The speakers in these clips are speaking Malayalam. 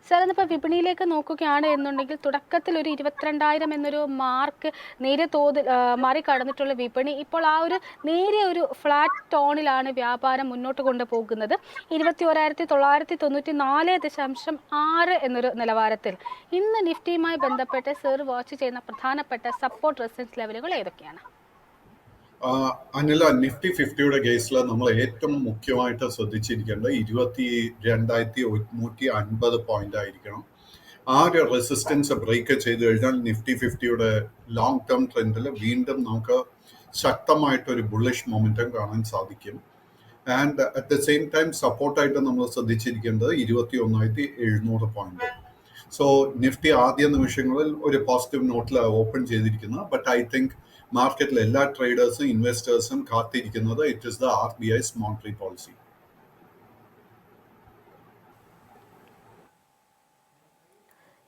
സാർ ഇന്നിപ്പോൾ വിപണിയിലേക്ക് നോക്കുകയാണ് എന്നുണ്ടെങ്കിൽ തുടക്കത്തിൽ ഒരു 22,000 എന്നൊരു മാർക്ക് നേരിയ തോതിൽ മറികടന്നിട്ടുള്ള വിപണി ഇപ്പോൾ ആ ഒരു നേരിയ ഒരു ഫ്ലാറ്റ് ടോണിലാണ് വ്യാപാരം മുന്നോട്ട് കൊണ്ടുപോകുന്നത്. 21,994.6 എന്നൊരു നിലവാരത്തിൽ. ഇന്ന് നിഫ്റ്റിയുമായി ബന്ധപ്പെട്ട് സർ വാച്ച് ചെയ്യുന്ന പ്രധാനപ്പെട്ട സപ്പോർട്ട് റെസിസ്റ്റൻസ് ലെവലുകൾ ഏതൊക്കെയാണ്? അനില, നിഫ്റ്റി 50യുടെ കേസിൽ നമ്മൾ ഏറ്റവും മുഖ്യമായിട്ട് ശ്രദ്ധിച്ചിരിക്കേണ്ടത് 22,150 പോയിന്റ് ആയിരിക്കണം. ആ ഒരു റെസിസ്റ്റൻസ് ബ്രേക്ക് ചെയ്ത് കഴിഞ്ഞാൽ നിഫ്റ്റി 50യുടെ ലോങ് ടേം ട്രെൻഡിൽ വീണ്ടും നമുക്ക് ശക്തമായിട്ടൊരു ബുള്ളിഷ് മൊമെന്റം കാണാൻ സാധിക്കും. And at the same time സപ്പോർട്ടായിട്ട് നമ്മൾ ശ്രദ്ധിച്ചിരിക്കേണ്ടത് 21,700 പോയിന്റ്. സോ നിഫ്റ്റി ആദ്യ നിമിഷങ്ങളിൽ ഒരു പോസിറ്റീവ് നോട്ടിൽ ഓപ്പൺ ചെയ്തിരിക്കുന്നത്. ബട്ട് ഐ തിങ്ക് മാർക്കറ്റിലെ എല്ലാ ട്രേഡേഴ്സും ഇൻവെസ്റ്റേഴ്സും കാത്തിരിക്കുന്നത് it is the RBI's monetary policy.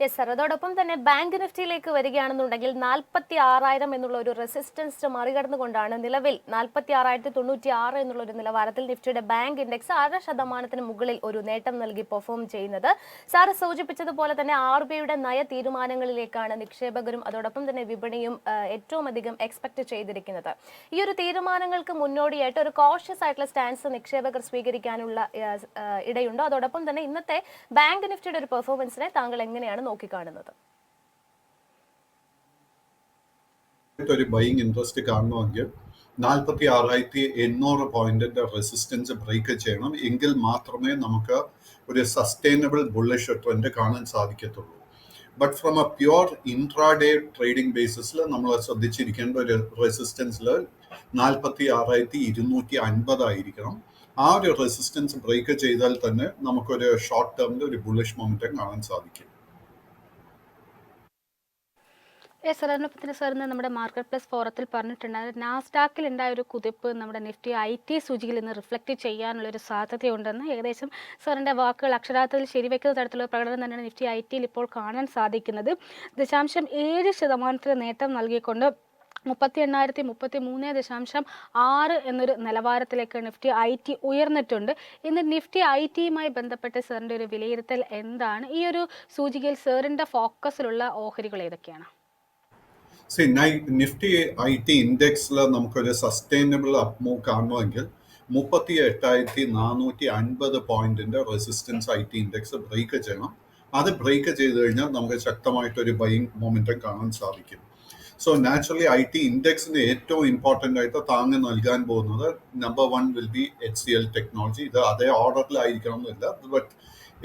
Yes sir, അതോടൊപ്പം തന്നെ ബാങ്ക് നിഫ്റ്റിയിലേക്ക് വരികയാണെന്നുണ്ടെങ്കിൽ 46,000 എന്നുള്ള ഒരു റെസിസ്റ്റൻസ് മറികടന്നുകൊണ്ടാണ് നിലവിൽ 46,096 എന്നുള്ള ഒരു നിലവാരത്തിൽ നിഫ്റ്റിയുടെ ബാങ്ക് ഇൻഡെക്സ് 6% മുകളിൽ ഒരു നേട്ടം നൽകി പെർഫോം ചെയ്യുന്നത്. സാർ സൂചിപ്പിച്ചതുപോലെ തന്നെ RBIയുടെ നയ തീരുമാനങ്ങളിലേക്കാണ് നിക്ഷേപകരും അതോടൊപ്പം തന്നെ വിപണിയും ഏറ്റവും അധികം എക്സ്പെക്ട് ചെയ്തിരിക്കുന്നത്. ഈ ഒരു തീരുമാനങ്ങൾക്ക് മുന്നോടിയായിട്ട് ഒരു കോഷ്യസ് ആയിട്ടുള്ള സ്റ്റാൻസ് നിക്ഷേപകർ സ്വീകരിക്കാനുള്ള ഇടയുണ്ടോ? അതോടൊപ്പം തന്നെ ഇന്നത്തെ ബാങ്ക് നിഫ്റ്റിയുടെ ഒരു പെർഫോമൻസിനെ താങ്കൾ എങ്ങനെയാണ് നോക്കിക്കാണുന്നത്? ഒരു ബൈയിങ് ഇൻട്രസ്റ്റ് കാണണമെങ്കിൽ 46,800 പോയിന്റിന്റെ റെസിസ്റ്റൻസ് ബ്രേക്ക് ചെയ്യണം. എങ്കിൽ മാത്രമേ നമുക്ക് ഒരു സസ്റ്റൈനബിൾ ബുള്ളിഷ് ട്രെൻഡ് കാണാൻ സാധിക്കത്തുള്ളൂ. But from a pure intraday trading ബേസിസിൽ നമ്മൾ ശ്രദ്ധിച്ചിരിക്കേണ്ട ഒരു റെസിസ്റ്റൻസിൽ 46,250 ആയിരിക്കണം. ആ ഒരു റെസിസ്റ്റൻസ് ബ്രേക്ക് ചെയ്താൽ തന്നെ നമുക്കൊരു ഷോർട്ട് ടേമിൽ ഒരു ബുള്ളിഷ് മൊമെന്റം കാണാൻ സാധിക്കും. സാർ അതിനൊപ്പം സാർ ഇന്ന് നമ്മുടെ മാർക്കറ്റ് പ്ലസ് ഫോറത്തിൽ പറഞ്ഞിട്ടുണ്ടായിരുന്നു നാസ്ഡാക്കിൽ ഉണ്ടായ ഒരു കുതിപ്പ് നമ്മുടെ നിഫ്റ്റി IT സൂചികയിൽ നിന്ന് റിഫ്ലക്റ്റ് ചെയ്യാനുള്ളൊരു സാധ്യതയുണ്ടെന്ന്. ഏകദേശം സാറിൻ്റെ വാക്കുകൾ അക്ഷരാർത്ഥത്തിൽ ശരിവെക്കുന്ന തരത്തിലുള്ള പ്രകടനം തന്നെയാണ് നിഫ്റ്റി ITയിൽ ഇപ്പോൾ കാണാൻ സാധിക്കുന്നത്. 0.7% നേട്ടം നൽകിക്കൊണ്ട് 38,033.6 എന്നൊരു നിലവാരത്തിലേക്ക് നിഫ്റ്റി IT ഉയർന്നിട്ടുണ്ട്. ഇന്ന് നിഫ്റ്റി ITയുമായി ബന്ധപ്പെട്ട് സാറിൻ്റെ ഒരു വിലയിരുത്തൽ എന്താണ്? ഈ ഒരു സൂചികയിൽ സാറിൻ്റെ ഫോക്കസിലുള്ള ഓഹരികൾ ഏതൊക്കെയാണ്? നിഫ്റ്റി IT ഇൻഡെക്സിൽ നമുക്കൊരു സസ്റ്റൈനബിൾ അപ്പ് മൂവ് കാണണമെങ്കിൽ 38,450 പോയിന്റിന്റെ റെസിസ്റ്റൻസ് IT ഇൻഡെക്സ് ബ്രേക്ക് ചെയ്യണം. അത് ബ്രേക്ക് ചെയ്ത് കഴിഞ്ഞാൽ നമുക്ക് ശക്തമായിട്ടൊരു ബൈയിങ് മൊമെന്റം കാണാൻ സാധിക്കും. സോ നാച്ചുറലി IT ഇൻഡെക്സിന് ഏറ്റവും ഇമ്പോർട്ടൻ്റ് ആയിട്ട് താങ്ങ് നൽകാൻ പോകുന്നത് number 1 will be HCL technology. ഇത് അതേ ഓർഡറിലായിരിക്കണം എന്നില്ല, ബട്ട്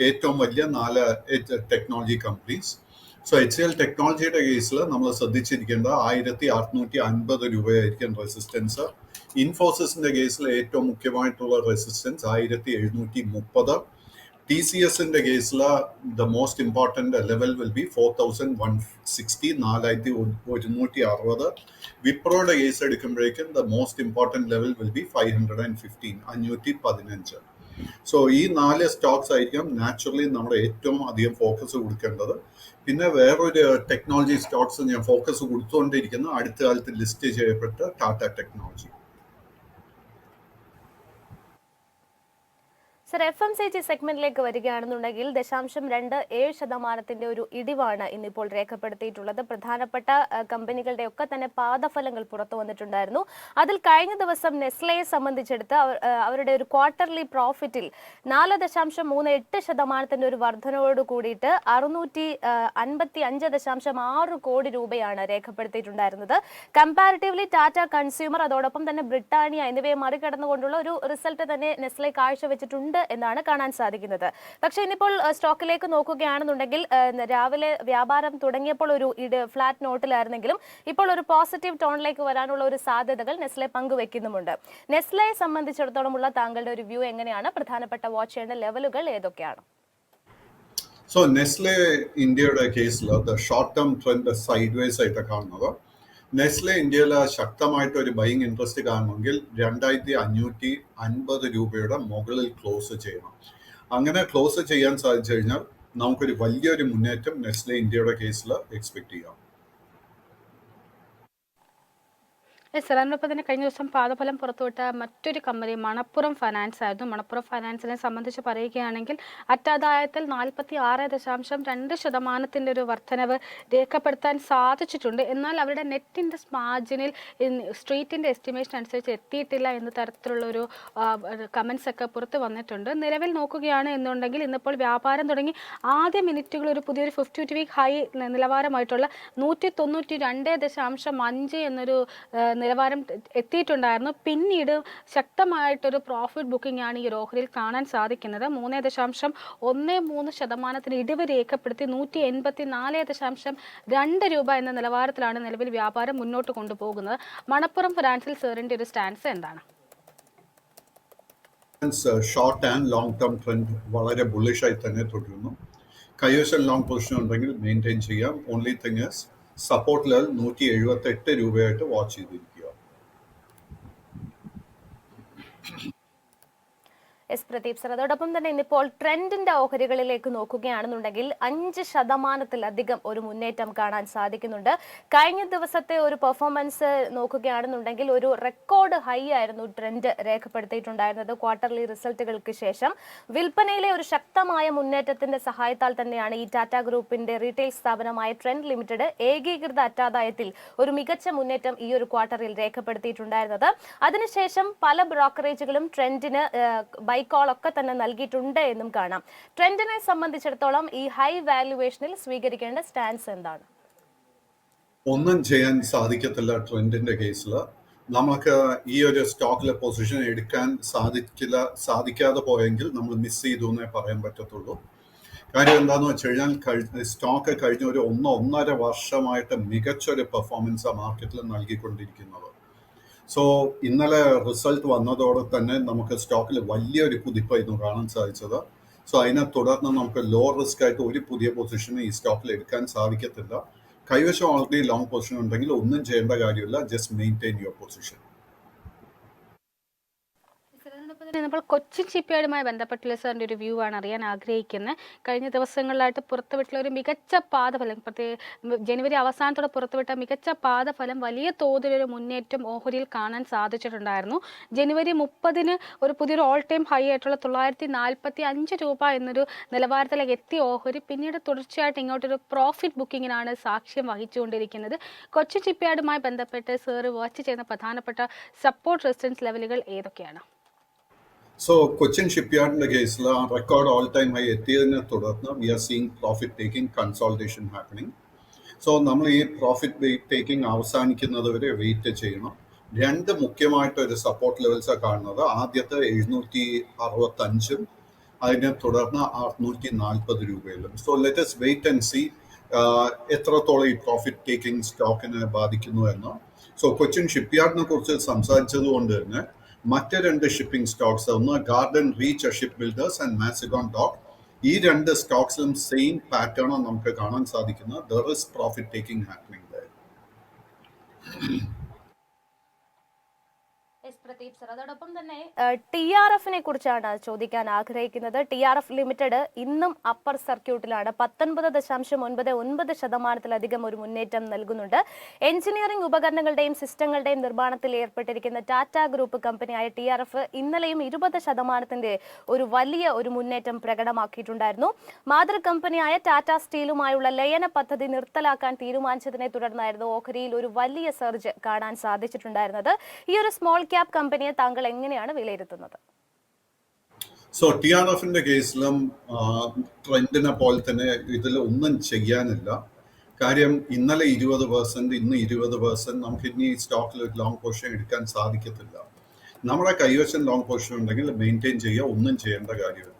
ഏറ്റവും വലിയ 4 ടെക്നോളജി കമ്പനീസ്. സോ HCL ടെക്നോളജിയുടെ കേസിൽ നമ്മൾ ശ്രദ്ധിച്ചിരിക്കേണ്ടത് 1,650 രൂപയായിരിക്കും റെസിസ്റ്റൻസ്. ഇൻഫോസിസിന്റെ കേസിൽ ഏറ്റവും മുഖ്യമായിട്ടുള്ള റെസിസ്റ്റൻസ് 1,730. TCSന്റെ കേസിൽ the most important level will be 4,160, 4,160. വിപ്രോയുടെ കേസ് എടുക്കുമ്പോഴേക്കും the most important level will be 515, 515. So ഈ 4 സ്റ്റോക്സ് ആയിരിക്കും നാച്ചുറലി നമ്മുടെ ഏറ്റവും അധികം ഫോക്കസ് കൊടുക്കേണ്ടത്. പിന്നെ വേറൊരു ടെക്നോളജി സ്റ്റോക്സ് ഞാൻ ഫോക്കസ് കൊടുത്തുകൊണ്ടിരിക്കുന്ന അടുത്ത കാലത്ത് ലിസ്റ്റ് ചെയ്യപ്പെട്ട ടാറ്റ ടെക്നോളജി. സർ, FMCG സെഗ്മെന്റിലേക്ക് വരികയാണെന്നുണ്ടെങ്കിൽ 0.27% ഒരു ഇടിവാണ് ഇന്നിപ്പോൾ രേഖപ്പെടുത്തിയിട്ടുള്ളത്. പ്രധാനപ്പെട്ട കമ്പനികളുടെ ഒക്കെ തന്നെ പാദഫലങ്ങൾ പുറത്തു വന്നിട്ടുണ്ടായിരുന്നു. അതിൽ കഴിഞ്ഞ ദിവസം നെസ്ലയെ സംബന്ധിച്ചെടുത്ത് അവരുടെ ഒരു ക്വാർട്ടർലി പ്രോഫിറ്റിൽ 4.38% ഒരു വർധനയോട് കൂടിയിട്ട് 655.6 കോടി രൂപയാണ് രേഖപ്പെടുത്തിയിട്ടുണ്ടായിരുന്നത്. കമ്പാരിറ്റീവ്ലി ടാറ്റ കൺസ്യൂമർ അതോടൊപ്പം തന്നെ ബ്രിട്ടാനിയ എന്നിവയെ മറികടന്നുകൊണ്ടുള്ള ഒരു റിസൾട്ട് തന്നെ നെസ്ലെ കാഴ്ചവെച്ചിട്ടുണ്ട് എന്നാണ് കാണാൻ സാധിക്കുന്നത്. പക്ഷേ ഇന്നിപ്പോൾ സ്റ്റോക്കിലേക്ക് നോക്കുകയാണെന്നുണ്ടെങ്കിൽ രാവിലെ വ്യാപാരം തുടങ്ങിയപ്പോൾ ഒരു ഫ്ലാറ്റ് നോട്ടിലായിരുന്നെങ്കിലും ഇപ്പോൾ ഒരു പോസിറ്റീവ് ടോണിലേക്ക് വരാനുള്ള ഒരു സാധ്യതകൾ നെസ്ലെ പങ്കുവെക്കുന്നുമുണ്ട്. നെസ്ലയെ സംബന്ധിച്ചിടത്തോളമുള്ള താങ്കളുടെ ഒരു വ്യൂ എങ്ങനെയാണ്? പ്രധാനപ്പെട്ട വാച്ച് ചെയ്യേണ്ട ലെവലുകൾ ഏതൊക്കെയാണ്? സോ നെസ്ലെ ഇന്ത്യയുടെ കേസിൽ short term trend side vase ആയിട്ട് കാണുന്നത്. നെസ്ലെ ഇന്ത്യയിൽ ശക്തമായിട്ട് ഒരു ബൈയിങ് ഇൻട്രസ്റ്റ് കാണണമെങ്കിൽ 2,550 രൂപയുടെ മുകളിൽ ക്ലോസ് ചെയ്യണം. അങ്ങനെ ക്ലോസ് ചെയ്യാൻ സാധിച്ചു കഴിഞ്ഞാൽ നമുക്കൊരു വലിയൊരു മുന്നേറ്റം നെസ്ലെ ഇന്ത്യയുടെ കേസിൽ എക്സ്പെക്ട് ചെയ്യാം. സർ അതിനൊപ്പം തന്നെ കഴിഞ്ഞ ദിവസം പാദഫലം പുറത്തുവിട്ട മറ്റൊരു കമ്പനി മണപ്പുറം ഫൈനാൻസ് ആയിരുന്നു. മണപ്പുറം ഫൈനാൻസിനെ സംബന്ധിച്ച് പറയുകയാണെങ്കിൽ അറ്റാദായത്തിൽ 46.2% ഒരു വർധനവ് രേഖപ്പെടുത്താൻ സാധിച്ചിട്ടുണ്ട്. എന്നാൽ അവരുടെ നെറ്റ് ഇൻട്രസ്റ്റ് മാർജിനിൽ സ്ട്രീറ്റിൻ്റെ എസ്റ്റിമേഷൻ അനുസരിച്ച് എത്തിയിട്ടില്ല എന്ന തരത്തിലുള്ള ഒരു കമൻസ് ഒക്കെ പുറത്ത് വന്നിട്ടുണ്ട്. നിലവിൽ നോക്കുകയാണ് എന്നുണ്ടെങ്കിൽ ഇന്നിപ്പോൾ വ്യാപാരം തുടങ്ങി ആദ്യ മിനിറ്റുകൾ ഒരു പുതിയൊരു 52 വീക്ക് ഹൈ നിലവാരമായിട്ടുള്ള 192.5 എന്നൊരു നിലവാരം എത്തിയിട്ടുണ്ടായിരുന്നു. പിന്നീട് ശക്തമായിട്ടൊരു പ്രോഫിറ്റ് ബുക്കിംഗ് ആണ് ഈ ഒരു ഓഹരിയിൽ കാണാൻ സാധിക്കുന്നത്. 3.13% ഇടിവ് രേഖപ്പെടുത്തി 184.2 രൂപ എന്ന നിലവാരത്തിലാണ് നിലവിൽ വ്യാപാരം മുന്നോട്ട് കൊണ്ടുപോകുന്നത്. മണപ്പുറം ഫിനാൻസിൽ സാറിൻ്റെ ഒരു സ്റ്റാൻസ് എന്താണ്? Short and long term trend വളരെ ബുള്ളിഷായി തന്നെ തുടരുന്നു. കൈവശം ലോങ് പൊസിഷൻ ഉണ്ടെങ്കിൽ മെയിൻറ്റെയിൻ ചെയ്യാം. Only thing is support level 178 രൂപയായിട്ട് വാച്ച് ചെയ്തിരിക്കുക. എസ് പ്രദീപ് സർ, അതോടൊപ്പം തന്നെ ഇന്നിപ്പോൾ ട്രെൻഡിന്റെ ഓഹരികളിലേക്ക് നോക്കുകയാണെന്നുണ്ടെങ്കിൽ 5% ഒരു മുന്നേറ്റം കാണാൻ സാധിക്കുന്നുണ്ട്. കഴിഞ്ഞ ദിവസത്തെ ഒരു പെർഫോമൻസ് നോക്കുകയാണെന്നുണ്ടെങ്കിൽ ഒരു റെക്കോർഡ് ഹൈ ആയിരുന്നു ട്രെൻഡ് രേഖപ്പെടുത്തിയിട്ടുണ്ടായിരുന്നത് ക്വാർട്ടർലി റിസൾട്ടുകൾക്ക് ശേഷം. വിൽപ്പനയിലെ ഒരു ശക്തമായ മുന്നേറ്റത്തിന്റെ സഹായത്താൽ തന്നെയാണ് ഈ ടാറ്റ ഗ്രൂപ്പിന്റെ റീറ്റെയിൽ സ്ഥാപനമായ ട്രെൻഡ് ലിമിറ്റഡ് ഏകീകൃത അറ്റാദായത്തിൽ ഒരു മികച്ച മുന്നേറ്റം ഈ ഒരു ക്വാർട്ടറിൽ രേഖപ്പെടുത്തിയിട്ടുണ്ടായിരുന്നത്. അതിനുശേഷം പല ബ്രോക്കറേജുകളും ട്രെൻഡിന് ബൈക്കോൾ ഒക്കെ തന്നെ നൽകിയിട്ടുണ്ട് എന്നും കാണാം. ട്രെൻഡിനെ സംബന്ധിച്ചിടത്തോളം ഈ ഹൈ വാല്യുവേഷനിൽ സ്വീകരിക്കേണ്ട സ്റ്റാൻസ് എന്താണ്? ഒന്നും ചെയ്യാൻ സാധിക്കത്തില്ല. ട്രെൻഡിന്റെ കേസിൽ നമുക്ക് ഈ ഒരു സ്റ്റോക്കിലെ പൊസിഷൻ എടുക്കാൻ സാധിക്കാതെ പോയെങ്കിൽ നമ്മൾ മിസ് ചെയ്തു എന്നേ പറയാൻ പറ്റത്തുള്ളൂ. കാര്യം എന്താണെന്ന് വെച്ച് കഴിഞ്ഞാൽ സ്റ്റോക്ക് കഴിഞ്ഞ ഒരു 1.5 വർഷമായിട്ട് മികച്ചൊരു പെർഫോമൻസ് ആ മാർക്കറ്റിൽ നൽകിക്കൊണ്ടിരിക്കുന്നത്. സോ ഇന്നലെ റിസൾട്ട് വന്നതോടെ തന്നെ നമുക്ക് സ്റ്റോക്കിൽ വലിയൊരു കുതിപ്പായിരുന്നു കാണാൻ സാധിച്ചത്. സോ അതിനെ തുടർന്ന് നമുക്ക് ലോ റിസ്ക് ആയിട്ട് ഒരു പുതിയ പൊസിഷൻ ഈ സ്റ്റോക്കിൽ എടുക്കാൻ സാധിക്കത്തില്ല. കൈവശം ഓൾറെഡി ലോങ് പൊസിഷൻ ഉണ്ടെങ്കിൽ ഒന്നും ചെയ്യേണ്ട കാര്യമില്ല. Just maintain your position. നമ്മൾ കൊച്ചിൻ ഷിപ്പ്യാർഡുമായി ബന്ധപ്പെട്ടുള്ള സാറിൻ്റെ ഒരു വ്യൂ ആണ് അറിയാൻ ആഗ്രഹിക്കുന്നത്. കഴിഞ്ഞ ദിവസങ്ങളിലായിട്ട് പുറത്തുവിട്ടുള്ള ഒരു മികച്ച പാദഫലം, ജനുവരി അവസാനത്തോടെ പുറത്തുവിട്ട മികച്ച പാദഫലം വലിയ തോതിലൊരു മുന്നേറ്റം ഓഹരിയിൽ കാണാൻ സാധിച്ചിട്ടുണ്ടായിരുന്നു. ജനുവരി 30 ഒരു പുതിയൊരു ഓൾ ടൈം ഹൈ ആയിട്ടുള്ള 945 രൂപ എന്നൊരു നിലവാരത്തിലേക്ക് എത്തിയ ഓഹരി പിന്നീട് തുടർച്ചയായിട്ട് ഇങ്ങോട്ടൊരു പ്രോഫിറ്റ് ബുക്കിങ്ങിനാണ് സാക്ഷ്യം വഹിച്ചുകൊണ്ടിരിക്കുന്നത്. കൊച്ചിൻ ഷിപ്പ്യാർഡുമായി ബന്ധപ്പെട്ട് സാറ് വാച്ച് ചെയ്യുന്ന പ്രധാനപ്പെട്ട സപ്പോർട്ട് റെസിസ്റ്റൻസ് ലെവലുകൾ ഏതൊക്കെയാണ്? സോ കൊച്ചിൻ ഷിപ്പ്യാർഡിന്റെ കേസിൽ ആ റെക്കോർഡ് ഓൾ ടൈം ഹൈ എത്തിയതിനെ തുടർന്ന് we are seeing profit taking consultation happening. So നമ്മൾ ഈ പ്രോഫിറ്റ് ടേക്കിംഗ് അവസാനിക്കുന്നത് വരെ വെയിറ്റ് ചെയ്യണം. രണ്ട് മുഖ്യമായിട്ടൊരു സപ്പോർട്ട് ലെവൽസാണ് കാണുന്നത്. ആദ്യത്തെ 765 അതിനെ തുടർന്ന് 640 രൂപയിലും. So let us wait and see എത്രത്തോളം ഈ പ്രോഫിറ്റ് ടേക്കിംഗ് സ്റ്റോക്കിനെ ബാധിക്കുന്നു എന്ന്. സോ കൊച്ചിൻ ഷിപ്പ്യാർഡിനെ കുറിച്ച് സംസാരിച്ചത് കൊണ്ട് തന്നെ മറ്റ് രണ്ട് ഷിപ്പിംഗ് സ്റ്റോക്സ്, ഒന്ന് Garden Reach Shipbuilders and Mazagon dock, ഈ രണ്ട് സ്റ്റോക്സിലും സെയിം പാറ്റേൺ നമുക്ക് കാണാൻ സാധിക്കുന്നത്. There is profit taking happening there. Pradeep sir, അതോടൊപ്പം തന്നെ TRFനെ കുറിച്ചാണ് ചോദിക്കാൻ ആഗ്രഹിക്കുന്നത്. TRF ലിമിറ്റഡ് ഇന്നും അപ്പർ സർക്യൂട്ടിലാണ്. 19.99% ഒരു മുന്നേറ്റം നൽകുന്നുണ്ട്. എഞ്ചിനീയറിംഗ് ഉപകരണങ്ങളുടെയും സിസ്റ്റങ്ങളുടെയും നിർമ്മാണത്തിൽ ഏർപ്പെട്ടിരിക്കുന്ന ടാറ്റ ഗ്രൂപ്പ് കമ്പനിയായ TRF ഇന്നലെയും 20% ഒരു വലിയ ഒരു മുന്നേറ്റം പ്രകടമാക്കിയിട്ടുണ്ടായിരുന്നു. മാതൃ കമ്പനിയായ ടാറ്റ സ്റ്റീലുമായുള്ള ലയന പദ്ധതി നിർത്തലാക്കാൻ തീരുമാനിച്ചതിനെ തുടർന്നായിരുന്നു ഓഹരിയിൽ ഒരു വലിയ സർജ് കാണാൻ സാധിച്ചിട്ടുണ്ടായിരുന്നത്. ഈ ഒരു സ്മോൾ ക്യാപ് കമ്പനിയെ താങ്കൾ എങ്ങനെയാണ് വിലയിരുത്തുന്നത്? സോ TRFന്റെ കേസിലും ട്രെൻഡിനെ പോലെ തന്നെ ഇതിൽ ഒന്നും ചെയ്യാനില്ല. കാര്യം ഇന്നലെ 20%, ഇന്ന് 20%, നമുക്ക് ഇനി സ്റ്റോക്കിൽ ഒരു ലോങ് പൊസിഷൻ എടുക്കാൻ സാധിക്കത്തില്ല. നമ്മുടെ കൈവശം ലോങ് പൊസിഷൻ ഉണ്ടെങ്കിൽ മെയിൻറ്റെയിൻ ചെയ്യുക, ഒന്നും ചെയ്യേണ്ട കാര്യമില്ല.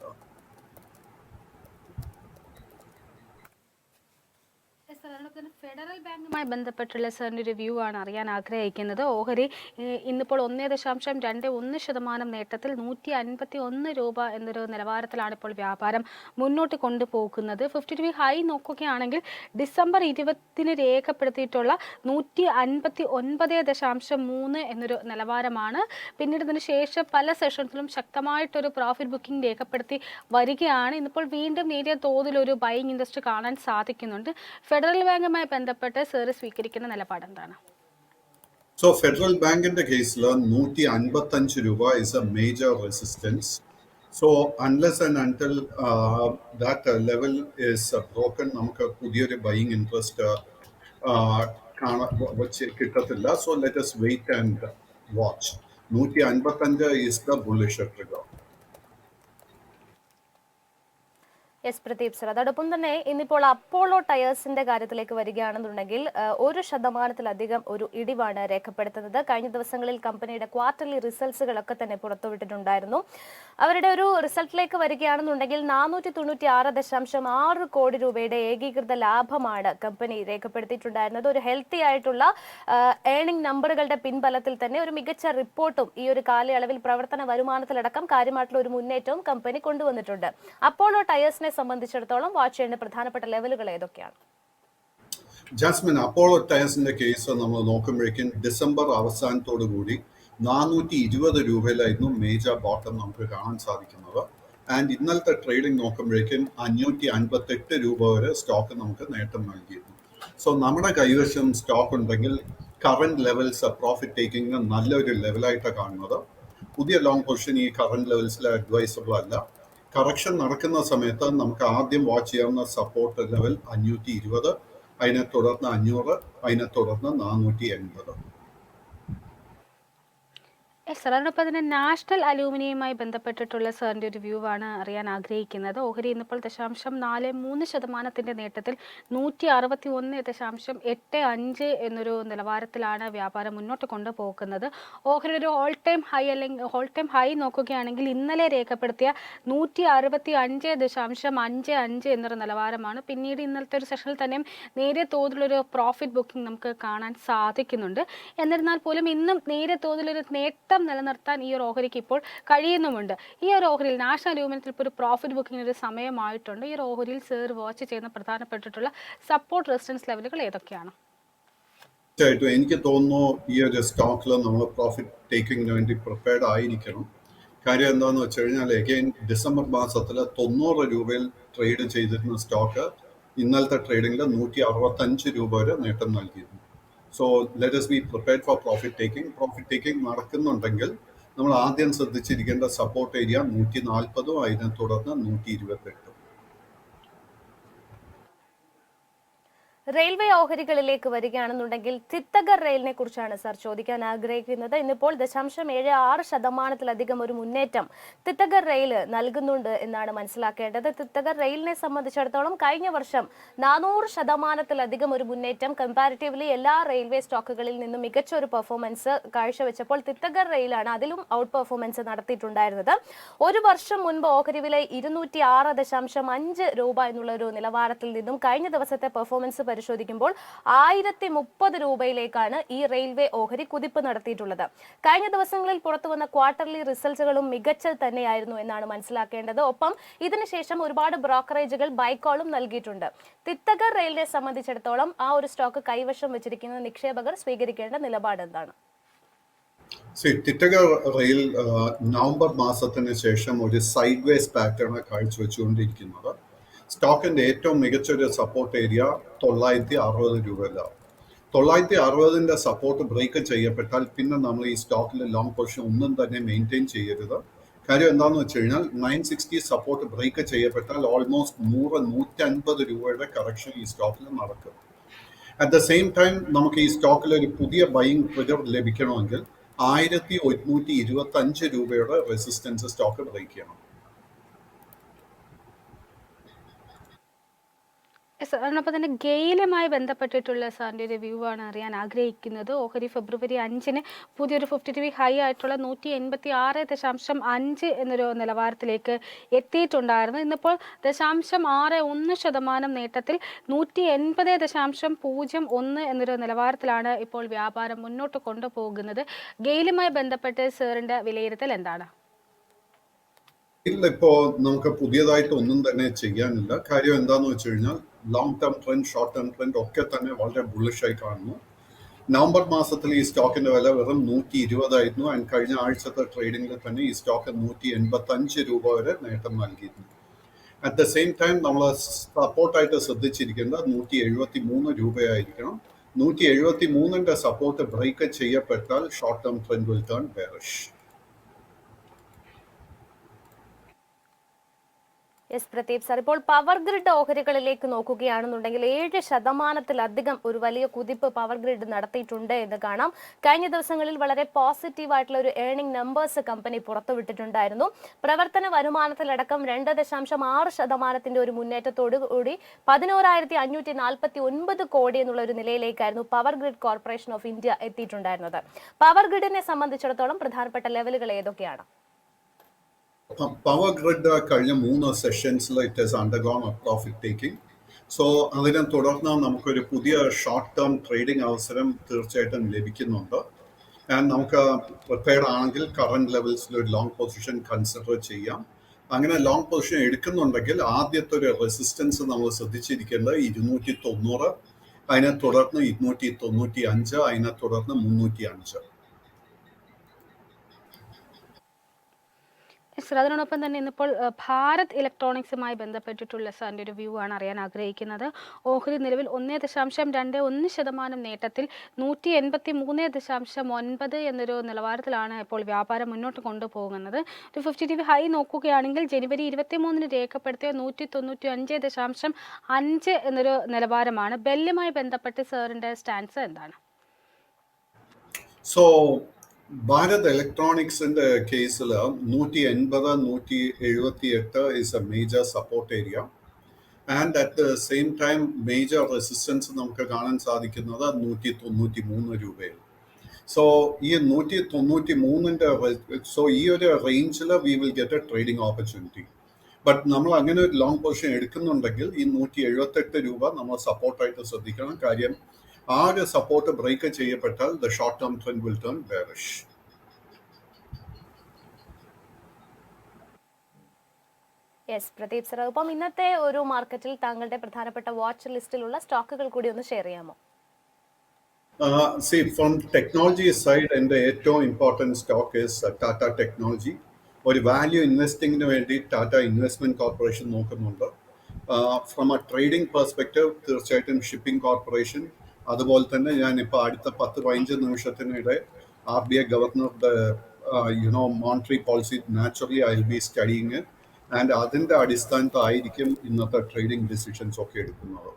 ഫെഡറൽ ബാങ്കുമായി ബന്ധപ്പെട്ടുള്ള സാറിൻ്റെ ഒരു വ്യൂ ആണ് അറിയാൻ ആഗ്രഹിക്കുന്നത്. ഓഹരി ഇന്നിപ്പോൾ 1.21% നേട്ടത്തിൽ 151 രൂപ എന്നൊരു നിലവാരത്തിലാണ് ഇപ്പോൾ വ്യാപാരം മുന്നോട്ട് കൊണ്ടുപോകുന്നത്. 52 വീക്ക് ഹൈ നോക്കുകയാണെങ്കിൽ ഡിസംബർ 20 രേഖപ്പെടുത്തിയിട്ടുള്ള 159.3 എന്നൊരു നിലവാരമാണ്. പിന്നീട് ഇതിന് ശേഷം പല സെഷൻസിലും ശക്തമായിട്ടൊരു പ്രോഫിറ്റ് ബുക്കിംഗ് രേഖപ്പെടുത്തി വരികയാണ്. ഇന്നിപ്പോൾ വീണ്ടും നേരിയ തോതിലൊരു ബൈയിങ് ഇൻട്രസ്റ്റ് കാണാൻ സാധിക്കുന്നുണ്ട്. ഫെഡറൽ ബാങ്കുമായി ബന്ധപ്പെട്ട് സാറ് സ്വീകരിക്കുന്ന നിലപാട് എന്താണ്? സോ ഫെഡറൽ ബാങ്കിന്റെ കേസിൽ 155 രൂപ is a major resistance. So unless and until that level is broken, നമുക്ക് പുതിയൊരു ബൈയിങ് ഇൻട്രസ്റ്റ് കിട്ടത്തില്ല. So let us wait and watch. 155 is the bullish trigger. Yes Pradeep sir, അതോടൊപ്പം തന്നെ ഇന്നിപ്പോൾ അപ്പോളോ ടയേഴ്സിന്റെ കാര്യത്തിലേക്ക് വരികയാണെന്നുണ്ടെങ്കിൽ 1% ഒരു ഇടിവാണ് രേഖപ്പെടുത്തുന്നത്. കഴിഞ്ഞ ദിവസങ്ങളിൽ കമ്പനിയുടെ ക്വാർട്ടർലി റിസൾട്ട്സുകളൊക്കെ തന്നെ പുറത്തുവിട്ടിട്ടുണ്ടായിരുന്നു. അവരുടെ ഒരു റിസൾട്ടിലേക്ക് വരികയാണെന്നുണ്ടെങ്കിൽ 496.6 കോടി രൂപയുടെ ഏകീകൃത ലാഭമാണ് കമ്പനി രേഖപ്പെടുത്തിയിട്ടുണ്ടായിരുന്നത്. ഒരു ഹെൽത്തി ആയിട്ടുള്ള ഏണിംഗ് നമ്പറുകളുടെ പിൻബലത്തിൽ തന്നെ ഒരു മികച്ച റിപ്പോർട്ടും ഈ ഒരു കാലയളവിൽ പ്രവർത്തന വരുമാനത്തിലടക്കം കാര്യമായിട്ടുള്ള ഒരു മുന്നേറ്റവും കമ്പനി കൊണ്ടുവന്നിട്ടുണ്ട്. അപ്പോളോ ടയേഴ്സിനെ സംബന്ധിച്ചിടത്തോളം വാച്ച് ചെയ്യേണ്ട പ്രധാനപ്പെട്ട ലെവലുകൾ ഏതൊക്കെയാണ്? ജാസ്മിൻ, അപ്പോളോ ടയേഴ്സിന്റെ കേസ് നമ്മൾ നോക്കുമ്പോഴേക്കും ഡിസംബർ അവസാനത്തോടു കൂടി 420 രൂപയിലായിരുന്നു മേജർ ബോട്ടം നമുക്ക് കാണാൻ സാധിക്കുന്നത്. ആൻഡ് ഇന്നലത്തെ ട്രേഡിംഗ് നോക്കുമ്പോഴേക്കും 558 രൂപ വരെ സ്റ്റോക്ക് നമുക്ക് നേട്ടം നൽകിയിരുന്നു. സോ നമ്മുടെ കൈവശം സ്റ്റോക്ക് ഉണ്ടെങ്കിൽ കറന്റ് ലെവൽസ് പ്രോഫിറ്റ് ടേക്കിംഗ് നല്ലൊരു ലെവലായിട്ടാണ് കാണുന്നത്. പുതിയ ലോങ് പൊസിഷൻ ഈ കറന്റ് ലെവൽസിൽ അഡ്വൈസബിൾ അല്ല. കറക്ഷൻ നടക്കുന്ന സമയത്ത് നമുക്ക് ആദ്യം വാച്ച് ചെയ്യാവുന്ന സപ്പോർട്ട് ലെവൽ 520, അതിനെ തുടർന്ന് 500, അതിനെ തുടർന്ന് 480. സർ, അതോടൊപ്പം തന്നെ നാഷണൽ അലൂമിനിയവുമായി ബന്ധപ്പെട്ടിട്ടുള്ള സാറിൻ്റെ ഒരു വ്യൂ ആണ് അറിയാൻ ആഗ്രഹിക്കുന്നത്. ഓഹരി ഇന്നിപ്പോൾ 0.43% നേട്ടത്തിൽ 161.85 എന്നൊരു നിലവാരത്തിലാണ് വ്യാപാരം മുന്നോട്ട് കൊണ്ടുപോകുന്നത്. ഓഹരി ഒരു ഓൾ ടൈം ഹൈ നോക്കുകയാണെങ്കിൽ ഇന്നലെ രേഖപ്പെടുത്തിയ 165.55 എന്നൊരു നിലവാരമാണ്. പിന്നീട് ഇന്നലത്തെ ഒരു സെഷനിൽ തന്നെ നേരിയ തോതിലൊരു പ്രോഫിറ്റ് ബുക്കിംഗ് നമുക്ക് കാണാൻ സാധിക്കുന്നുണ്ട്. എന്നിരുന്നാൽ പോലും ഇന്നും നേരിയ തോതിലൊരു നേട്ടം നിലനിർത്താൻ ഈ ഒരു ഓഹരിക്ക് ഇപ്പോൾ കഴിയുന്നുമുണ്ട്. ഈ ഒരു ഓഹരിയിൽ നാഷണൽ അലൂമിനിയത്തിൽ ഇപ്പോൾ ഒരു പ്രോഫിറ്റ് ബുക്കിംഗ് ഒരു സമയമായിട്ടുണ്ട്. ഈ ഒരു ഓഹരിയിൽ സർ വാച്ച് ചെയ്യുന്ന പ്രധാനപ്പെട്ടിട്ടുള്ള സപ്പോർട്ട് റെസിസ്റ്റൻസ് ലെവലുകൾ ഏതൊക്കെയാണ്? തീർച്ചയായിട്ടും എനിക്ക് തോന്നുന്നു ഈ ഒരു സ്റ്റോക്കിൽ നമ്മൾ പ്രോഫിറ്റ് ടേക്കിങ്ങിന് വേണ്ടി പ്രിപ്പയർഡ് ആയിരിക്കണം. കാര്യം എന്താണെന്ന് വെച്ച് കഴിഞ്ഞാൽ അഗെയിൻ ഡിസംബർ മാസത്തിൽ 90 രൂപയിൽ ട്രേഡ് ചെയ്തിരുന്ന സ്റ്റോക്ക് ഇന്നലത്തെ ട്രേഡിങ്ങിൽ 165 രൂപ വരെ നേട്ടം നൽകിയിരുന്നു. So let us be prepared for profit taking. Profit taking നടക്കുന്നുണ്ടെങ്കിൽ നമ്മൾ ആദ്യം ശ്രദ്ധിച്ചിരിക്കേണ്ട സപ്പോർട്ട് ഏരിയ 140, അതിനെ തുടർന്ന് 128. റെയിൽവേ ഓഹരികളിലേക്ക് വരികയാണെന്നുണ്ടെങ്കിൽ തിത്തഗർ റെയിലിനെ കുറിച്ചാണ് സർ ചോദിക്കാൻ ആഗ്രഹിക്കുന്നത്. ഇന്നിപ്പോൾ 0.76% ഒരു മുന്നേറ്റം തിത്തഗർ റെയിൽ നൽകുന്നുണ്ട് എന്നാണ് മനസ്സിലാക്കേണ്ടത്. തിത്തഗർ റെയിലിനെ സംബന്ധിച്ചിടത്തോളം കഴിഞ്ഞ വർഷം 400% ഒരു മുന്നേറ്റം കമ്പാരിറ്റീവ്ലി എല്ലാ റെയിൽവേ സ്റ്റോക്കുകളിൽ നിന്നും മികച്ച ഒരു പെർഫോമൻസ് കാഴ്ചവെച്ചപ്പോൾ തിത്തഗർ റെയിലാണ് അതിലും ഔട്ട് പെർഫോമൻസ് നടത്തിയിട്ടുണ്ടായിരുന്നത്. ഒരു വർഷം മുൻപ് ഓഹരി വില 206.5 രൂപ എന്നുള്ള ഒരു നിലവാരത്തിൽ നിന്നും കഴിഞ്ഞ ദിവസത്തെ പെർഫോമൻസ് പരിശോധിക്കുമ്പോൾ 1030 രൂപയിലേക്കാണ് ഈ റെയിൽവേ ഓഹരി കുതിപ്പ് നടത്തിയിട്ടുള്ളത്. കഴിഞ്ഞ ദിവസങ്ങളിൽ പുറത്തു വന്ന ക്വാർട്ടർലി റിസൾട്ടുകളും മികച്ച തന്നെയായിരുന്നു എന്നാണ് മനസ്സിലാക്കേണ്ടത്. ഒപ്പം ഇതിനുശേഷം ഒരുപാട് ബ്രോക്കറേജുകൾ ബൈക്കോളും നൽകിയിട്ടുണ്ട്. തിത്തഗർ റെയിലിനെ സംബന്ധിച്ചിടത്തോളം ആ ഒരു സ്റ്റോക്ക് കൈവശം വെച്ചിരിക്കുന്ന നിക്ഷേപകർ സ്വീകരിക്കേണ്ട നിലപാട് എന്താണ്? തിത്തഗർ റെയിൽ നവംബർ മാസത്തിന് ശേഷം ഒരു സൈഡ് വേസ് പാറ്റേൺ കാഴ്ചവെച്ചുകൊണ്ടിരിക്കുന്നത്. സ്റ്റോക്കിന്റെ ഏറ്റവും മികച്ച ഒരു സപ്പോർട്ട് ഏരിയ 960 രൂപയിലാണ്. 960ന്റെ സപ്പോർട്ട് ബ്രേക്ക് ചെയ്യപ്പെട്ടാൽ പിന്നെ നമ്മൾ ഈ സ്റ്റോക്കിൽ ലോങ് പൊസിഷൻ ഒന്നും തന്നെ മെയിൻറ്റെയിൻ ചെയ്യരുത്. കാര്യം എന്താണെന്ന് വെച്ച് കഴിഞ്ഞാൽ 960 സപ്പോർട്ട് ബ്രേക്ക് ചെയ്യപ്പെട്ടാൽ ഓൾമോസ്റ്റ് 100-150 രൂപയുടെ കറക്ഷൻ ഈ സ്റ്റോക്കിൽ നടക്കും. അറ്റ് ദ സെയിം ടൈം നമുക്ക് ഈ സ്റ്റോക്കിൽ ഒരു പുതിയ ബൈയിങ് ട്രിഗർ ലഭിക്കണമെങ്കിൽ 1125 രൂപയുടെ റെസിസ്റ്റൻസ് സ്റ്റോക്ക് ബ്രേക്ക് ചെയ്യണം. അതോടൊപ്പം തന്നെ ഗെയിലുമായി ബന്ധപ്പെട്ടിട്ടുള്ള സാറിൻ്റെ ഒരു വ്യൂ ആണ് അറിയാൻ ആഗ്രഹിക്കുന്നത്. ഓഹരി ഫെബ്രുവരി 5 പുതിയൊരു 52 ഹൈ ആയിട്ടുള്ള 186.5 എന്നൊരു നിലവാരത്തിലേക്ക് എത്തിയിട്ടുണ്ടായിരുന്നു. ഇന്നിപ്പോൾ 0.61% നേട്ടത്തിൽ 180.01 എന്നൊരു നിലവാരത്തിലാണ് ഇപ്പോൾ വ്യാപാരം മുന്നോട്ട് കൊണ്ടുപോകുന്നത്. ഗെയിലുമായി ബന്ധപ്പെട്ട് സാറിൻ്റെ വിലയിരുത്തൽ എന്താണ്? ഇല്ല, ഇപ്പോ നമുക്ക് പുതിയതായിട്ട് ഒന്നും തന്നെ ചെയ്യാനില്ല. കാര്യം എന്താന്ന് വെച്ച് കഴിഞ്ഞാൽ long term trend, short term trend ഒക്കെ തന്നെ വളരെ ബുള്ളിഷായി കാണുന്നു. നവംബർ മാസത്തിൽ ഈ സ്റ്റോക്കിന്റെ വില വെറും 120 ആയിരുന്നു. ആൻഡ് കഴിഞ്ഞ ആഴ്ചത്തെ ട്രേഡിംഗിൽ തന്നെ ഈ സ്റ്റോക്ക് 185 രൂപ വരെ നേട്ടം നൽകിയിരുന്നു. അറ്റ് ദ സെയിം ടൈം നമ്മൾ സപ്പോർട്ടായിട്ട് ശ്രദ്ധിച്ചിരിക്കേണ്ട 173 രൂപയായിരിക്കണം. 173 സപ്പോർട്ട് ബ്രേക്ക് ചെയ്യപ്പെട്ടാൽ short term trend will turn bearish. S Pradeep sir, ഇപ്പോൾ പവർ ഗ്രിഡ് ഓഹരികളിലേക്ക് നോക്കുകയാണെന്നുണ്ടെങ്കിൽ 7% ഒരു വലിയ കുതിപ്പ് പവർ ഗ്രിഡ് നടത്തിയിട്ടുണ്ട് എന്ന് കാണാം. കഴിഞ്ഞ ദിവസങ്ങളിൽ വളരെ പോസിറ്റീവ് ആയിട്ടുള്ള ഒരു ഏർണിംഗ് നമ്പേഴ്സ് കമ്പനി പുറത്തുവിട്ടിട്ടുണ്ടായിരുന്നു. പ്രവർത്തന വരുമാനത്തിലടക്കം 2.6% ഒരു മുന്നേറ്റത്തോടു കൂടി 11,549 കോടി എന്നുള്ള ഒരു നിലയിലേക്കായിരുന്നു Power Grid Corporation of India എത്തിയിട്ടുണ്ടായിരുന്നത്. പവർ ഗ്രിഡിനെ സംബന്ധിച്ചിടത്തോളം പ്രധാനപ്പെട്ട ലെവലുകൾ ഏതൊക്കെയാണ്? പവർ ഗ്രിഡ് കഴിഞ്ഞ 3 സെഷൻസിൽ it has undergone a profit taking. So അതിനെ തുടർന്ന് നമുക്കൊരു പുതിയ ഷോർട്ട് ടേം ട്രേഡിംഗ് അവസരം തീർച്ചയായിട്ടും ലഭിക്കുന്നുണ്ട്. ആൻഡ് നമുക്ക് പ്രിപ്പയർഡ് ആണെങ്കിൽ കറന്റ് ലെവൽസിൽ ഒരു ലോങ് പൊസിഷൻ കൺസിഡർ ചെയ്യാം. അങ്ങനെ ലോങ് പൊസിഷൻ എടുക്കുന്നുണ്ടെങ്കിൽ ആദ്യത്തെ ഒരു റെസിസ്റ്റൻസ് നമ്മൾ ശ്രദ്ധിച്ചിരിക്കേണ്ടത് 290, അതിനെ തുടർന്ന് 295, അതിനെ തുടർന്ന് 305. സർ, അതിനോടൊപ്പം തന്നെ ഇന്നിപ്പോൾ ഭാരത് ഇലക്ട്രോണിക്സുമായി ബന്ധപ്പെട്ടിട്ടുള്ള സാറിൻ്റെ ഒരു വ്യൂ ആണ് അറിയാൻ ആഗ്രഹിക്കുന്നത്. ഓഹരി നിലവിൽ 1.21% നേട്ടത്തിൽ 183.9 എന്നൊരു നിലവാരത്തിലാണ് ഇപ്പോൾ വ്യാപാരം മുന്നോട്ട് കൊണ്ടുപോകുന്നത്. ഒരു 50 DV ഹൈ നോക്കുകയാണെങ്കിൽ ജനുവരി 23 രേഖപ്പെടുത്തിയ 195.5 എന്നൊരു നിലവാരമാണ്. ബെല്ലുമായി ബന്ധപ്പെട്ട് സാറിൻ്റെ സ്റ്റാൻസ് എന്താണ്? സോ ഭാരത് ഇലക്ട്രോണിക്സിന്റെ കേസിൽ 180, 178 is a major support area. And at the same time major resistance നമുക്ക് കാണാൻ സാധിക്കുന്നത് 193 രൂപയിൽ. സോ ഈ 193 സോ ഈ ഒരു റേഞ്ചിൽ we will get A trading opportunity. But നമ്മൾ അങ്ങനെ ഒരു ലോങ് പൊസിഷൻ എടുക്കുന്നുണ്ടെങ്കിൽ ഈ 178 രൂപ നമ്മൾ സപ്പോർട്ടായിട്ട് ശ്രദ്ധിക്കണം. കാര്യം ആ ഒരു സപ്പോർട്ട് ബ്രേക്ക് ചെയ്യപ്പെട്ടാൽ the short term trend will turn bearish. Yes Pradeep sir, അപ്പം ഇന്നത്തെ ഒരു മാർക്കറ്റിൽ താങ്കളുടെ പ്രധാനപ്പെട്ട വാച്ച് ലിസ്റ്റിലുള്ള സ്റ്റോക്കുകൾ കൂടി ഒന്ന് ഷെയർ ചെയ്യാമോ? ഫ്രം ടെക്നോളജി സൈഡ് എൻ്റെ ഏറ്റവും important stock is Tata technology. ഒരു വാല്യൂ ഇൻവെസ്റ്റിങ്ങിന് വേണ്ടി ടാറ്റ ഇൻവെസ്റ്റ്മെന്റ് കോർപ്പറേഷൻ നോക്കുന്നുണ്ട്. ഫ്രം എ ട്രേഡിംഗ് പെർസ്പെക്റ്റീവ് തീർച്ചയായിട്ടും ഷിപ്പിംഗ് കോർപ്പറേഷൻ, അതുപോലെ തന്നെ ഞാൻ ഇപ്പോൾ അടുത്ത 10-15 നിമിഷത്തിനിടെ RBI ഗവർണറുടെ monetary policy naturally I will be studying and അതിൻ്റെ അടിസ്ഥാനത്തായിരിക്കും ഇന്നത്തെ ട്രേഡിംഗ് ഡിസിഷൻസ് ഒക്കെ എടുക്കുന്നത്.